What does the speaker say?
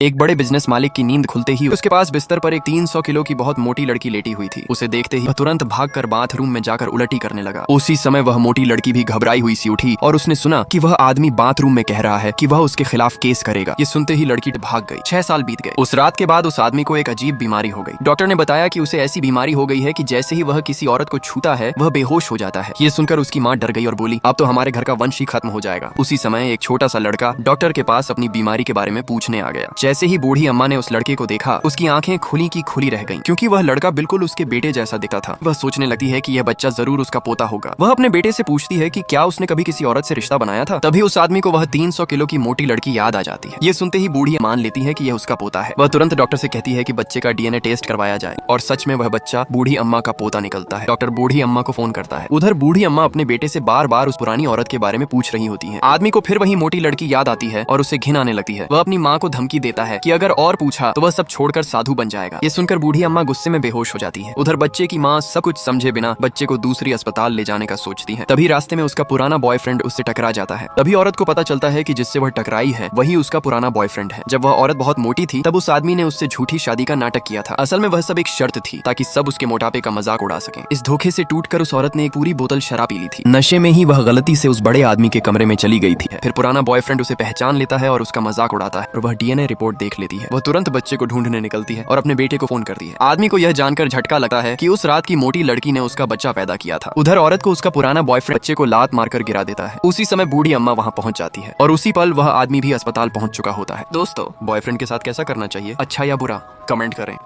एक बड़े बिजनेस मालिक की नींद खुलते ही उसके पास बिस्तर पर एक 300 किलो की बहुत मोटी लड़की लेटी हुई थी। उसे देखते ही वह तुरंत भागकर बाथरूम में जाकर उलटी करने लगा। उसी समय वह मोटी लड़की भी घबराई हुई सी उठी और उसने सुना कि वह आदमी बाथरूम में कह रहा है कि वह उसके खिलाफ केस करेगा। ये सुनते ही लड़की भाग गई। 6 साल बीत गए। उस रात के बाद उस आदमी को एक अजीब बीमारी हो गई। डॉक्टर ने बताया कि उसे ऐसी बीमारी हो गई है कि जैसे ही वह किसी औरत को छूता है वह बेहोश हो जाता है। ये सुनकर उसकी माँ डर गई और बोली, अब तो हमारे घर का वंश ही खत्म हो जाएगा। उसी समय एक छोटा सा लड़का डॉक्टर के पास अपनी बीमारी के बारे में पूछने आ गया। जैसे ही बूढ़ी अम्मा ने उस लड़के को देखा, उसकी आंखें खुली की खुली रह गईं, क्योंकि वह लड़का बिल्कुल उसके बेटे जैसा दिखता था। वह सोचने लगती है कि यह बच्चा जरूर उसका पोता होगा। वह अपने बेटे से पूछती है कि क्या उसने कभी किसी औरत से रिश्ता बनाया था। तभी उस आदमी को वह 300 किलो की मोटी लड़की याद आ जाती है। ये सुनते ही बूढ़ी मान लेती है कि यह उसका पोता है। वह तुरंत डॉक्टर से कहती है कि बच्चे का डीएनए टेस्ट करवाया जाए, और सच में वह बच्चा बूढ़ी अम्मा का पोता निकलता है। डॉक्टर बूढ़ी अम्मा को फोन करता है। उधर बूढ़ी अम्मा अपने बेटे से बार बार उस पुरानी औरत के बारे में पूछ रही होती है। आदमी को फिर वही मोटी लड़की याद आती है और उसे घिन आने लगती है। वह अपनी माँ को धमकी देता है कि अगर और पूछा तो वह सब छोड़कर साधु बन जाएगा। ये सुनकर बूढ़ी अम्मा गुस्से में बेहोश हो जाती है। उधर बच्चे की माँ सब कुछ समझे बिना बच्चे को दूसरी अस्पताल ले जाने का सोचती है। तभी रास्ते में उसका पुराना बॉयफ्रेंड उससे टकरा जाता है। तभी औरत को पता चलता है कि जिससे वह टकराई है वही उसका पुराना बॉयफ्रेंड है। जब वह औरत बहुत मोटी थी तब उस आदमी ने उससे झूठी शादी का नाटक किया था। असल में वह सब एक शर्त थी ताकि सब उसके मोटापे का मजाक उड़ा सके। इस धोखे से टूटकर उस औरत ने एक पूरी बोतल शराब पी ली थी। नशे में ही वह गलती से उस बड़े आदमी के कमरे में चली गई थी। फिर पुराना बॉयफ्रेंड उसे पहचान लेता है और उसका मजाक उड़ाता है और वह डीएनए रिपोर्ट देख लेती है। वह तुरंत बच्चे को ढूंढने निकलती है और अपने बेटे को फोन करती है। आदमी को यह जानकर झटका लगता है कि उस रात की मोटी लड़की ने उसका बच्चा पैदा किया था। उधर औरत को उसका पुराना बॉयफ्रेंड बच्चे को लात मारकर गिरा देता है। उसी समय बूढ़ी अम्मा वहां पहुंच जाती है और उसी पल वह आदमी भी अस्पताल पहुंच चुका होता है। दोस्तों, बॉयफ्रेंड के साथ कैसा करना चाहिए, अच्छा या बुरा, कमेंट करें।